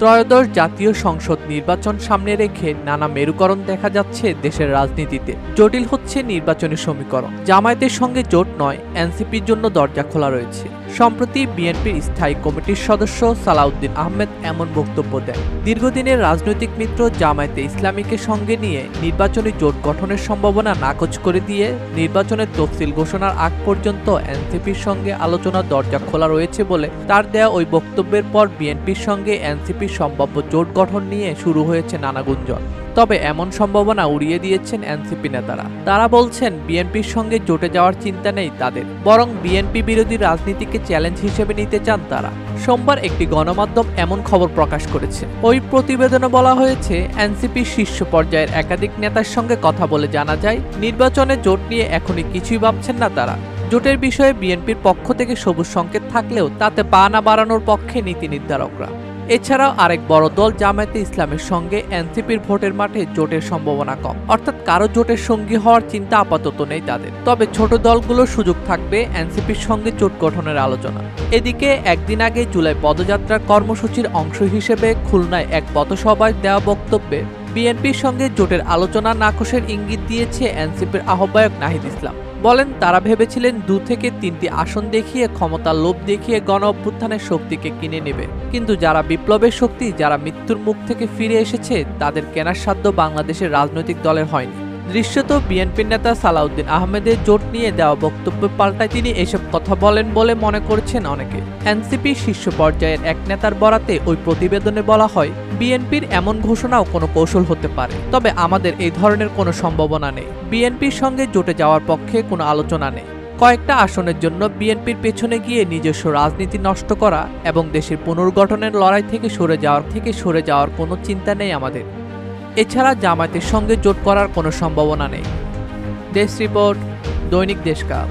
ত্রয়োদশ জাতীয় সংসদ নির্বাচন সামনে রেখে নানা মেরুকরণ দেখা যাচ্ছে দেশের রাজনীতিতে। জটিল হচ্ছে নির্বাচনী সমীকরণ। জামায়াতের সঙ্গে জোট নয়, এনসিপির জন্য দরজা খোলা রয়েছে। সম্প্রতি বিএনপির স্থায়ী কমিটির সদস্য সালাউদ্দিন আহমেদ এমন বক্তব্য দেন। দীর্ঘদিনের রাজনৈতিক মিত্র জামায়াতে ইসলামীকে সঙ্গে নিয়ে নির্বাচনী জোট গঠনের সম্ভাবনা নাকচ করে দিয়ে নির্বাচনের তফসিল ঘোষণার আগ পর্যন্ত এনসিপির সঙ্গে আলোচনার দরজা খোলা রয়েছে বলে তার দেয়া ওই বক্তব্যের পর বিএনপির সঙ্গে এনসিপির সম্ভাব্য জোট গঠন নিয়ে শুরু হয়েছে নানা গুঞ্জন। তবে এমন সম্ভাবনা উড়িয়ে দিয়েছেন এনসিপি নেতারা। তারা বলছেন বিএনপির সঙ্গে জোটে যাওয়ার চিন্তা নেই তাদের, বরং বিএনপি বিরোধী রাজনীতিকে চ্যালেঞ্জ হিসেবে নিতে চান তারা। সোমবার একটি গণমাধ্যম এমন খবর প্রকাশ করেছে। ওই প্রতিবেদনে বলা হয়েছে, এনসিপির শীর্ষ পর্যায়ের একাধিক নেতার সঙ্গে কথা বলে জানা যায় নির্বাচনে জোট নিয়ে এখনই কিছুই ভাবছেন না তারা। জোটের বিষয়ে বিএনপির পক্ষ থেকে সবুজ সংকেত থাকলেও তাতে পা না বাড়ানোর পক্ষে নীতি নির্ধারকরা। এছাড়াও আরেক বড় দল জামায়াতে ইসলামের সঙ্গে এনসিপির ভোটের মাঠে জোটের সম্ভাবনা কম, অর্থাৎ কারো জোটের সঙ্গী হওয়ার চিন্তা আপাতত নেই তাদের। তবে ছোট দলগুলোর সুযোগ থাকবে এনসিপির সঙ্গে জোট গঠনের আলোচনা। এদিকে একদিন আগে জুলাই পদযাত্রার কর্মসূচির অংশ হিসেবে খুলনায় এক পথসভায় দেওয়া বক্তব্যে বিএনপির সঙ্গে জোটের আলোচনা নাকচের ইঙ্গিত দিয়েছে এনসিপির আহ্বায়ক নাহিদ ইসলাম। বলেন, তারা ভেবেছিলেন 2 থেকে 3টি আসন দেখিয়ে, ক্ষমতার লোভ দেখিয়ে গণ অভ্যুত্থানের শক্তিকে কিনে নেবে। কিন্তু যারা বিপ্লবের শক্তি, যারা মৃত্যুর মুখ থেকে ফিরে এসেছে, তাদের কেনার সাধ্য বাংলাদেশের রাজনৈতিক দলের হয়নি। দৃশ্যত বিএনপির নেতা সালাউদ্দিন আহমেদের জোট নিয়ে দেওয়া বক্তব্য পাল্টায় তিনি এসব কথা বলেন বলে মনে করছেন অনেকে। এনসিপি শীর্ষ পর্যায়ের এক নেতার বরাতে ওই প্রতিবেদনে বলা হয়, বিএনপির এমন ঘোষণাও কোনো কৌশল হতে পারে, তবে আমাদের এই ধরনের কোনো সম্ভাবনা নেই। বিএনপির সঙ্গে জোটে যাওয়ার পক্ষে কোনো আলোচনা নেই। কয়েকটা আসনের জন্য বিএনপির পেছনে গিয়ে নিজস্ব রাজনীতি নষ্ট করা এবং দেশের পুনর্গঠনের লড়াই থেকে সরে যাওয়ার কোনো চিন্তা নেই আমাদের। এছাড়া জামায়াতের সঙ্গে জোট করার কোনো সম্ভাবনা নেই। ডেস্ক রিপোর্ট, দৈনিক দেশকাল।